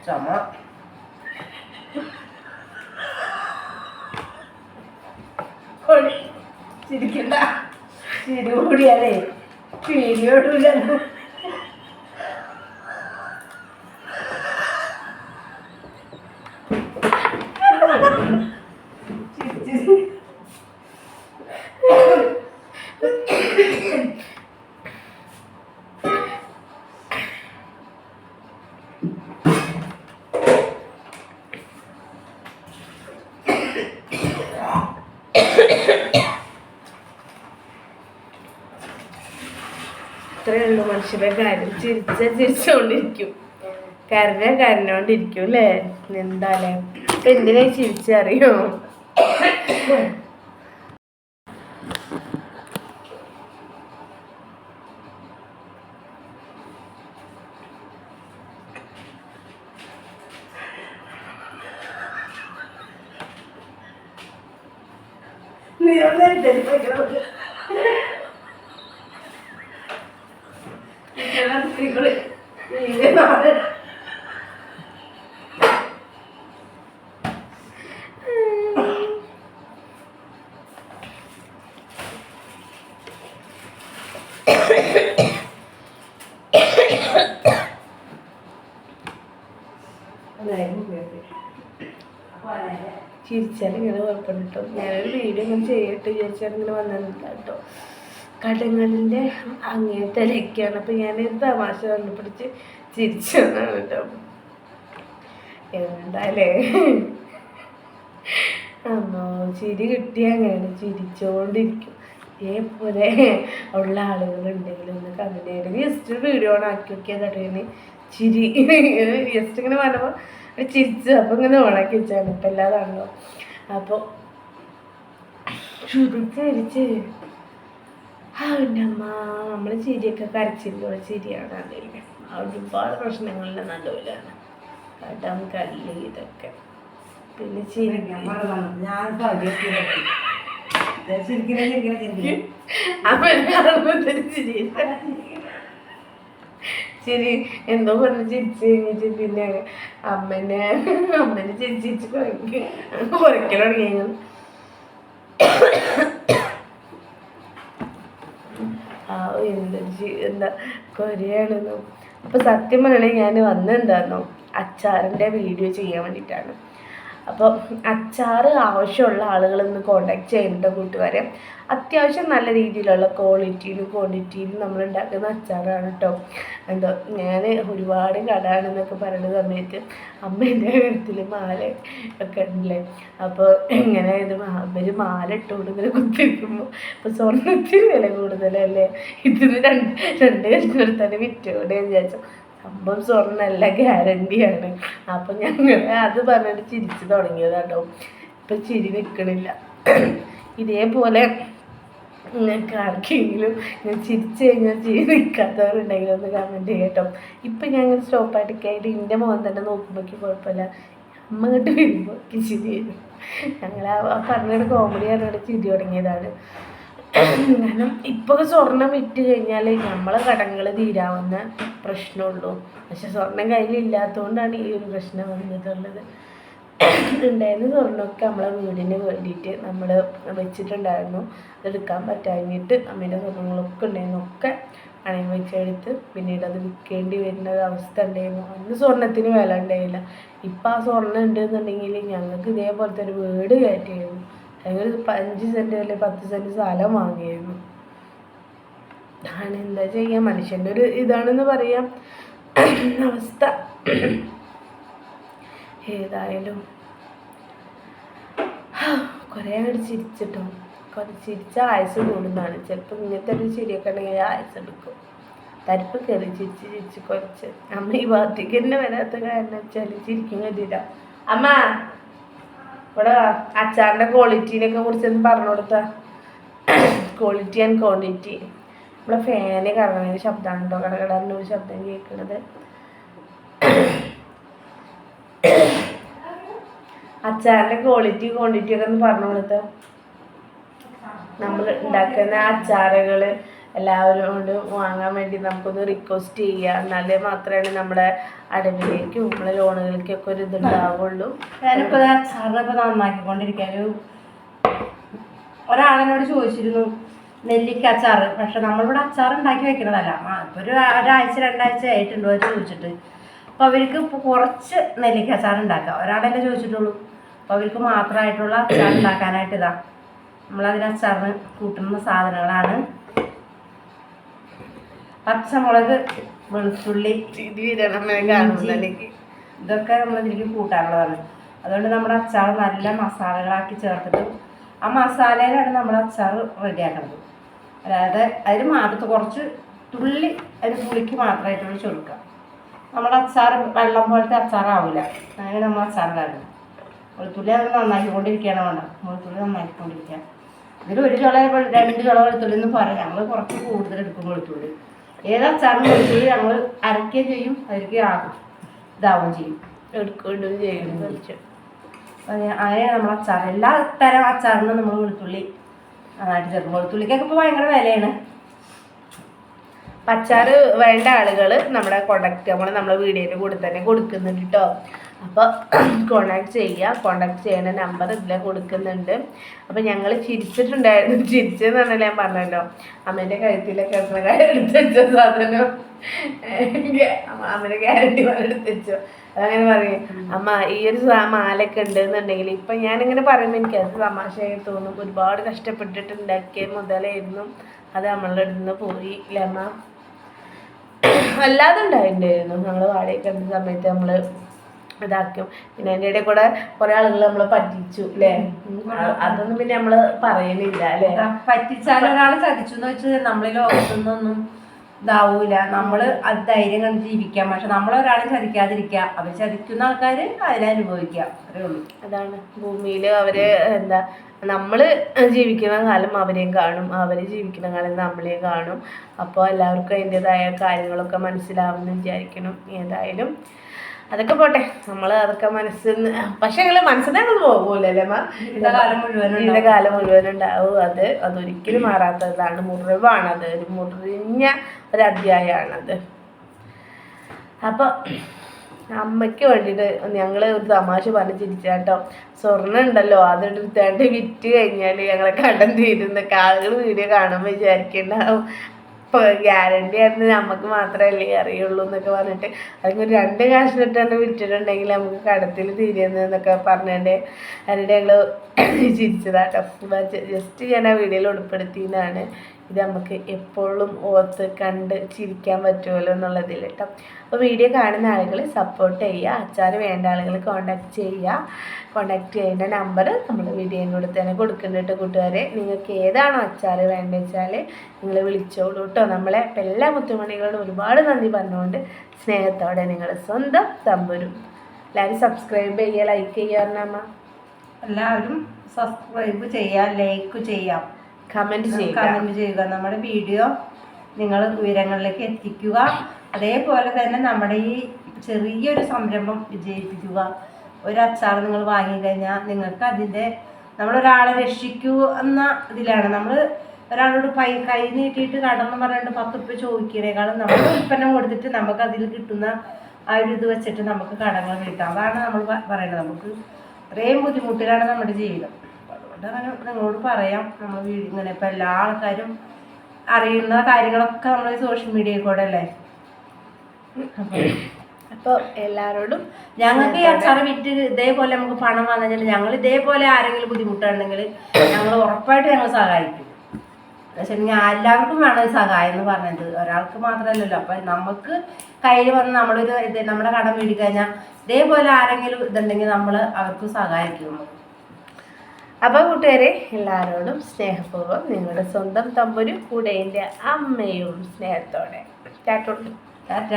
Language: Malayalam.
ചുമ ചിരിക്കണ്ട, ചിരി കൂടിയാലേ പേടിയോടൂല. ഇത്രയേ ഉള്ളൂ മനുഷ്യരുടെ കാര്യം. ചിരിച്ചോണ്ടിരിക്കും, കരഞ്ഞോണ്ടിരിക്കും അല്ലേ? എന്താല്ലേ ഇപ്പൊ എന്തിനാ ചിരിച്ചറിയോ? ചിരിച്ചാൽ ഇങ്ങനെ കുഴപ്പമില്ല കേട്ടോ. ഞാനൊരു വീഡിയോ ഇങ്ങനെ ചെയ്യട്ടെ വിചാരിച്ചാൽ ഇങ്ങനെ വന്നില്ല കേട്ടോ. കടങ്ങളിൻ്റെ അങ്ങേറ്റലൊക്കെയാണ്. അപ്പം ഞാനൊരു തമാശ കണ്ടുപിടിച്ച് ചിരിച്ചതാണ് കേട്ടോ. എന്തായാലേ അമ്മോ ചിരി കിട്ടിയ അങ്ങനെയാണ്, ചിരിച്ചോണ്ടിരിക്കും. ഇതേപോലെ ഉള്ള ആളുകളുണ്ടെങ്കിൽ ഒന്ന് കമൻറ്റ് ചെയ്യണം. ജസ്റ്റ് വീഡിയോ ഓൺ ആക്കി നോക്കിയാൽ കേട്ടോ ചിരി ജസ്റ്റ് ഇങ്ങനെ പറഞ്ഞപ്പോൾ ചിരിച്ചു. അപ്പോൾ ഇങ്ങനെ ഓണാക്കി വെച്ചാണ്. ഇപ്പം എല്ലാതാണല്ലോ. അപ്പോൾ ചിരിച്ച് എൻ്റെ അമ്മ നമ്മൾ ചിരിയൊക്കെ കരച്ചിലുള്ള ചിരിയാണ്. അതില്ലേ ഒരുപാട് പ്രശ്നങ്ങളിലെ നടുവിലാണ് കടം കല്ല് ഇതൊക്കെ. പിന്നെ ചിരി ചിരി എന്തോ പറഞ്ഞ് ചിരിച്ച് കഴിഞ്ഞിട്ട് പിന്നെ അമ്മനെ ചിരിച്ചിരിച്ച് കുറയ്ക്കൽ തുടങ്ങി. എന്താ കൊരയാണെന്നോ. അപ്പോൾ സത്യം പറയണെങ്കിൽ ഞാൻ വന്നെന്താന്നോ അച്ചാറിൻ്റെ വീഡിയോ ചെയ്യാൻ വേണ്ടിയിട്ടാണ്. അപ്പോൾ അച്ചാറ് ആവശ്യമുള്ള ആളുകളൊന്ന് കോണ്ടാക്ട് ചെയ്യുന്നുണ്ട് കൂട്ടുകാരെ. അത്യാവശ്യം നല്ല രീതിയിലുള്ള ക്വാളിറ്റിയിലും ക്വാണ്ടിറ്റിയിലും നമ്മൾ ഉണ്ടാക്കുന്ന അച്ചാറാണ് കേട്ടോ. എന്തോ ഞാൻ ഒരുപാട് കടയാണെന്നൊക്കെ പറയുന്ന സമയത്ത് അമ്മേൻ്റെ കഴുത്തിൽ മാല ഒക്കെ ഉണ്ടല്ലേ. അപ്പോൾ എങ്ങനെ ഇത് അവർ മാല ഇട്ടുകൊണ്ട് ഇങ്ങനെ കുത്തിരിക്കുമ്പോൾ ഇപ്പോൾ സ്വർണ്ണത്തിന് വില കൂടുതലല്ലേ, ഇതിന് രണ്ട് കഷ്ടം വിറ്റോടെ വിചാരിച്ചു. സംഭവം സ്വർണ്ണമല്ല, ഗ്യാരണ്ടിയാണ്. അപ്പം ഞങ്ങൾ അത് പറഞ്ഞിട്ട് ചിരിച്ച് തുടങ്ങിയതാട്ടോ. ഇപ്പം ചിരി നിൽക്കണില്ല. ഇതേപോലെ നിങ്ങൾക്ക് ആർക്കെങ്കിലും ഞാൻ ചിരിച്ചു കഴിഞ്ഞാൽ ചിരി നിൽക്കാത്തവരുണ്ടെങ്കിൽ ഒന്ന് കമൻറ്റ് ചെയ്യട്ടോ. ഇപ്പം ഞാൻ ഇങ്ങനെ സ്റ്റോപ്പായിട്ട് കയറി എൻ്റെ മുഖം തന്നെ നോക്കുമ്പോഴേക്ക് കുഴപ്പമില്ല, അമ്മ ഇങ്ങോട്ട് വരുമ്പോൾ ചിരി വരും. ഞങ്ങൾ ആ പറഞ്ഞൊരു കോമഡി പറഞ്ഞിട്ട് ചിരി തുടങ്ങിയതാണ്. കാരണം ഇപ്പോൾ സ്വർണം വിറ്റ് കഴിഞ്ഞാൽ നമ്മളെ കടങ്ങൾ തീരാവുന്ന പ്രശ്നമുള്ളൂ. പക്ഷെ സ്വർണം കയ്യിലില്ലാത്തതുകൊണ്ടാണ് ഈ ഒരു പ്രശ്നം വന്നിട്ടുള്ളത്. ഉണ്ടായിരുന്ന സ്വർണ്ണമൊക്കെ നമ്മളെ വീടിന് വേണ്ടിയിട്ട് നമ്മൾ വെച്ചിട്ടുണ്ടായിരുന്നു. അതെടുക്കാൻ പറ്റാഞ്ഞിട്ട് അമ്മേൻ്റെ സ്വർണ്ണങ്ങളൊക്കെ ഉണ്ടായിരുന്നു, ഒക്കെ പണയം വെച്ചെടുത്ത് പിന്നീട് അത് വിൽക്കേണ്ടി വരുന്ന അവസ്ഥ ഉണ്ടായിരുന്നു. അന്ന് സ്വർണ്ണത്തിന് വില ഉണ്ടായില്ല. ഇപ്പം ആ സ്വർണ്ണം ഉണ്ടെന്നുണ്ടെങ്കിൽ ഞങ്ങൾക്ക് ഇതേപോലത്തെ ഒരു വീട് കയറ്റിയായിരുന്നു. ഞങ്ങൾ 5 സെൻറ്റ് അല്ലെങ്കിൽ 10 സെൻറ്റ് സ്ഥലം വാങ്ങിയായിരുന്നു. ആണ് എന്താ ചെയ്യുക, മനുഷ്യൻ്റെ ഒരു ഇതാണെന്ന് പറയാം അവസ്ഥ. ഏതായാലും കുറേ അങ്ങോട്ട് ചിരിച്ചിട്ടോ. ചിരിച്ച ആയുസ് കൂടുന്നതാണ്. ചിലപ്പോൾ ഇങ്ങനത്തെ ഒരു ചിരിയൊക്കെ ഉണ്ടെങ്കിൽ ആയുസ് എടുക്കും. തരിപ്പ് കയറി ചിരിച്ച് കുറച്ച്. അമ്മ ഈ ഭാഗത്തേക്ക് തന്നെ വരാത്ത കാരണം വെച്ചാൽ ചിരിക്കും കരുതിയില്ല. അമ്മ ഇവിടെ അച്ചാറിൻ്റെ ക്വാളിറ്റീനൊക്കെ കുറിച്ചൊന്ന് പറഞ്ഞു കൊടുത്താൽ. Quality and quantity. നമ്മളെ ഫാന് കറങ്ങുന്നൊരു ശബ്ദമാണ് കേട്ടോ, കടകടൻ്റെ ഒരു ശബ്ദം കേൾക്കുന്നത്. അച്ചാറിൻ്റെ ക്വാളിറ്റി ക്വാണ്ടിറ്റി ഒക്കെ ഒന്ന് പറഞ്ഞു കൊടുത്താൽ. നമ്മൾ ഉണ്ടാക്കുന്ന അച്ചാറുകൾ എല്ലാവരോടും വാങ്ങാൻ വേണ്ടി നമുക്കൊന്ന് റിക്വസ്റ്റ് ചെയ്യുക. എന്നാലേ മാത്രമേ നമ്മുടെ അടവിലേക്കും നമ്മളെ ലോണുകളിലേക്കൊക്കെ ഒരു ഇതുണ്ടാവുള്ളൂ. ഞാനിപ്പോൾ അച്ചാറിനൊക്കെ നന്നാക്കിക്കൊണ്ടിരിക്കാൻ ഒരാളെന്നോട് ചോദിച്ചിരുന്നു നെല്ലിക്ക അച്ചാർ. പക്ഷെ നമ്മളിവിടെ അച്ചാർ ഉണ്ടാക്കി വെക്കുന്നതല്ല. ഇപ്പോൾ ഒരാഴ്ച 2 ആഴ്ച ആയിട്ടുണ്ടോ അത് ചോദിച്ചിട്ട്. അപ്പോൾ അവർക്ക് ഇപ്പോൾ കുറച്ച് നെല്ലിക്ക അച്ചാർ ഉണ്ടാക്കാം. ഒരാളെന്നെ ചോദിച്ചിട്ടുള്ളൂ. അപ്പോൾ അവർക്ക് മാത്രമായിട്ടുള്ള അച്ചാർ ഉണ്ടാക്കാനായിട്ട് ഇതാ നമ്മളതിന് അച്ചാറിന് കൂട്ടുന്ന സാധനങ്ങളാണ് പച്ചമുളക്, വെളുത്തുള്ളി, ഇതൊക്കെ നമ്മളിതിലേക്ക് കൂട്ടാനുള്ളതാണ്. അതുകൊണ്ട് നമ്മുടെ അച്ചാർ നല്ല മസാലകളാക്കി ചേർത്തിട്ട് ആ മസാലയിലാണ് നമ്മൾ അച്ചാർ റെഡിയാക്കുന്നത്. അതായത് അതിന് മാത്രത്ത് കുറച്ച് തുള്ളി അതിന് പുളിക്ക് മാത്രമായിട്ടുള്ള ചൊടുക്കുക. നമ്മുടെ അച്ചാർ വെള്ളം പോലത്തെ അച്ചാറാവില്ല. അങ്ങനെ നമ്മൾ അച്ചാറിലാണ് വെളുത്തുള്ളി അത് നന്നാക്കിക്കൊണ്ടിരിക്കുകയാണ് വേണ്ട. വെളുത്തുള്ളി നന്നാക്കിക്കൊണ്ടിരിക്കുക. ഇതിൽ 1 ചുള 2 ചുള വെളുത്തുള്ളി എന്ന് പറയാം. ഞങ്ങൾ കുറച്ച് കൂടുതൽ എടുക്കും വെളുത്തുള്ളി. ഏത് അച്ചാറിന് വെളുത്തുള്ളി ഞങ്ങൾ അരക്കുകയും ചെയ്യും, അതിലേക്ക് ഇതാവുകയും ചെയ്യും, എടുക്കുകയും ചെയ്യും. അങ്ങനെയാണ് നമ്മൾ അച്ചാർ. എല്ലാ തരം അച്ചാറിനും നമ്മൾ വെളുത്തുള്ളി നന്നായിട്ട് ചേർക്കും. വെളുത്തുള്ളിക്കൊക്കെ ഇപ്പോൾ ഭയങ്കര വിലയാണ്. അച്ചാർ വേണ്ട ആളുകൾ നമ്മുടെ കോണ്ടാക്ട് നമ്മളെ വീഡിയോയുടെ കൂടെ തന്നെ കൊടുക്കുന്നുണ്ട് കേട്ടോ. അപ്പോൾ കോണ്ടാക്ട് ചെയ്യുക. കോണ്ടാക്ട് ചെയ്യുന്ന നമ്പർ ഇതിലെ കൊടുക്കുന്നുണ്ട്. അപ്പോൾ ഞങ്ങൾ ചിരിച്ചിട്ടുണ്ടായിരുന്നു. ചിരിച്ചെന്ന് പറഞ്ഞാൽ ഞാൻ പറഞ്ഞല്ലോ, അമ്മേൻ്റെ കഴുത്തിലൊക്കെ എടുത്ത് വെച്ച സാധനം അമ്മേൻ്റെ ഗ്യാരണ്ടി എടുത്ത് വെച്ചോ. അതങ്ങനെ പറയും, അമ്മ ഈ ഒരു മാലയൊക്കെ ഉണ്ടെന്നുണ്ടെങ്കിൽ ഇപ്പം ഞാനിങ്ങനെ പറയുമ്പോൾ എനിക്കത് തമാശയായി തോന്നും. ഒരുപാട് കഷ്ടപ്പെട്ടിട്ട് ഉണ്ടാക്കിയ മുതലായിരുന്നു, അത് നമ്മളുടെ അടുത്ത് നിന്ന് പോയി ഇല്ലേ അമ്മ? അല്ലാതെ ഉണ്ടായിട്ടുണ്ടായിരുന്നു. ഞങ്ങൾ വാടകയ്ക്ക് എടുത്ത സമയത്ത് നമ്മൾ ഇതാക്കും. പിന്നെ അതിൻ്റെ ഇടയിൽ കൂടെ കുറേ ആളുകൾ നമ്മളെ പറ്റിച്ചു അല്ലേ? അതൊന്നും പിന്നെ നമ്മൾ പറയുന്നില്ല അല്ലേ? പറ്റിച്ചാൽ ഒരാളെ ചതിച്ചു എന്ന് വെച്ചാൽ നമ്മളെ ലോകത്തുനിന്നൊന്നും ഇതാവൂല. നമ്മൾ അത് ധൈര്യം കണ്ട് ജീവിക്കാം. പക്ഷെ നമ്മളൊരാളും ചതിക്കാതിരിക്കുക. അവർ ചതിക്കുന്ന ആൾക്കാർ അതിനനുഭവിക്കാം. അത്രേ ഉള്ളൂ. അതാണ് ഭൂമിയിൽ അവർ എന്താ, നമ്മൾ ജീവിക്കുന്ന കാലം അവരെയും കാണും, അവർ ജീവിക്കുന്ന കാലം നമ്മളെയും കാണും. അപ്പോൾ എല്ലാവർക്കും അതിൻ്റെതായ കാര്യങ്ങളൊക്കെ മനസ്സിലാവുമെന്ന് വിചാരിക്കണം. ഏതായാലും അതൊക്കെ പോട്ടെ, നമ്മൾ അതൊക്കെ പക്ഷെ ഞങ്ങൾ മനസ്സിൽ ഞങ്ങൾ പോകൂലല്ലേ അമ്മ? ഇതിൻ്റെ കാലം മുഴുവൻ ഉണ്ടാവും. അതൊരിക്കലും മാറാത്തതാണ്. മുറിവാണത്, ഒരു മുറിഞ്ഞ ഒരു അധ്യായമാണത്. അപ്പോൾ അമ്മയ്ക്ക് വേണ്ടിയിട്ട് ഞങ്ങൾ ഒരു തമാശ പറഞ്ഞ് ചിരിച്ചാട്ടോ. സ്വർണ്ണം ഉണ്ടല്ലോ അതെടുത്താണ്ട് വിറ്റ് കഴിഞ്ഞാൽ ഞങ്ങളെ കടം തീരുന്നൊക്കെ ആളുകൾ വീഡിയോ കാണുമ്പോൾ വിചാരിക്കുന്നുണ്ടാവും ഇപ്പോൾ ഗ്യാരണ്ടി ആയിരുന്നു നമുക്ക് മാത്രമല്ലേ അറിയുള്ളൂ എന്നൊക്കെ പറഞ്ഞിട്ട് അല്ലെങ്കിൽ 2 കാശിനിട്ടാണ് വിറ്റിട്ടുണ്ടെങ്കിൽ നമുക്ക് കടത്തിൽ തീരുന്നതെന്നൊക്കെ പറഞ്ഞിട്ട് അതിൻ്റെ ഞങ്ങൾ ചിരിച്ചതാട്ടോ. ജസ്റ്റ് ഞാൻ ആ വീഡിയോയിൽ ഉൾപ്പെടുത്തിയതാണ്. ഇത് നമുക്ക് എപ്പോഴും ഓർത്ത് കണ്ട് ചിരിക്കാൻ പറ്റുമല്ലോ എന്നുള്ളതിൽ കേട്ടോ. അപ്പോൾ വീഡിയോ കാണുന്ന ആളുകൾ സപ്പോർട്ട് ചെയ്യുക. അച്ചാർ വേണ്ട ആളുകൾ കോണ്ടാക്ട് ചെയ്യുക. കോണ്ടാക്ട് ചെയ്യുന്ന നമ്പർ നമ്മൾ വീഡിയോൻ്റെ കൂടെ തന്നെ കൊടുക്കുന്നുണ്ട് കൂട്ടുകാരെ. നിങ്ങൾക്ക് ഏതാണോ അച്ചാർ വേണ്ടത് വെച്ചാൽ നിങ്ങൾ വിളിച്ചോളൂ കേട്ടോ. നമ്മളെ എല്ലാ മുത്തുമണികളോടും ഒരുപാട് നന്ദി പറഞ്ഞുകൊണ്ട് സ്നേഹത്തോടെ നിങ്ങൾ സ്വന്തം തമ്പുരു. എല്ലാവരും സബ്സ്ക്രൈബ് ചെയ്യുക, ലൈക്ക് ചെയ്യുക പറഞ്ഞമ്മ. എല്ലാവരും സബ്സ്ക്രൈബ് ചെയ്യുക, ലൈക്ക് ചെയ്യാം, കമൻറ്റ് ചെയ്യുക. നമ്മുടെ വീഡിയോ നിങ്ങൾ ഉയരങ്ങളിലേക്ക് എത്തിക്കുക. അതേപോലെ തന്നെ നമ്മുടെ ഈ ചെറിയൊരു സംരംഭം വിജയിപ്പിക്കുക. ഒരു അച്ചാർ നിങ്ങൾ വാങ്ങിക്കഴിഞ്ഞാൽ നിങ്ങൾക്ക് അതിൻ്റെ നമ്മളൊരാളെ രക്ഷിക്കൂ എന്ന ഇതിലാണ്. നമ്മൾ ഒരാളോട് കൈ നീട്ടിയിട്ട് കടന്ന് പറഞ്ഞിട്ട് 10 രൂപ ചോദിക്കുന്നതിനേക്കാളും നമ്മൾ ഉൽപ്പന്നം കൊടുത്തിട്ട് നമുക്ക് അതിൽ കിട്ടുന്ന ആ ഒരു ഇത് വെച്ചിട്ട് നമുക്ക് കടങ്ങൾ വീട്ടാം. അതാണ് നമ്മൾ പറയുന്നത്. നമുക്ക് ഇത്രയും ബുദ്ധിമുട്ടിലാണ് നമ്മുടെ ജീവിതം. അതുകൊണ്ട് അങ്ങനെ നിങ്ങളോട് പറയാം. നമ്മൾ ഇങ്ങനെ ഇപ്പം എല്ലാ ആൾക്കാരും അറിയുന്ന കാര്യങ്ങളൊക്കെ നമ്മൾ സോഷ്യൽ മീഡിയയിൽ കൂടെ അല്ലേ. അപ്പോൾ എല്ലാവരോടും ഞങ്ങൾക്ക് ഈ അച്ചാർ വിറ്റ് ഇതേപോലെ നമുക്ക് പണം വന്നു ഞങ്ങൾ ഇതേപോലെ ആരെങ്കിലും ബുദ്ധിമുട്ടുണ്ടെങ്കിൽ ഞങ്ങൾ ഉറപ്പായിട്ട് ഞങ്ങൾ സഹായിക്കും. പക്ഷെ എല്ലാവർക്കും വേണം ഈ സഹായം എന്ന് പറഞ്ഞത്, ഒരാൾക്ക് മാത്രമല്ലല്ലോ. അപ്പം നമുക്ക് കയ്യിൽ വന്ന് നമ്മളൊരു നമ്മുടെ കടം മേടിക്കഴിഞ്ഞാൽ ഇതേപോലെ ആരെങ്കിലും ഇതുണ്ടെങ്കിൽ നമ്മൾ അവർക്ക് സഹായിക്കും. അപ്പോൾ കൂട്ടുകാരെ എല്ലാവരോടും സ്നേഹപൂർവ്വം നിങ്ങളുടെ സ്വന്തം തമ്പുരു കൂടെ എൻ്റെ അമ്മയും സ്നേഹത്തോടെ. ടാറ്റ.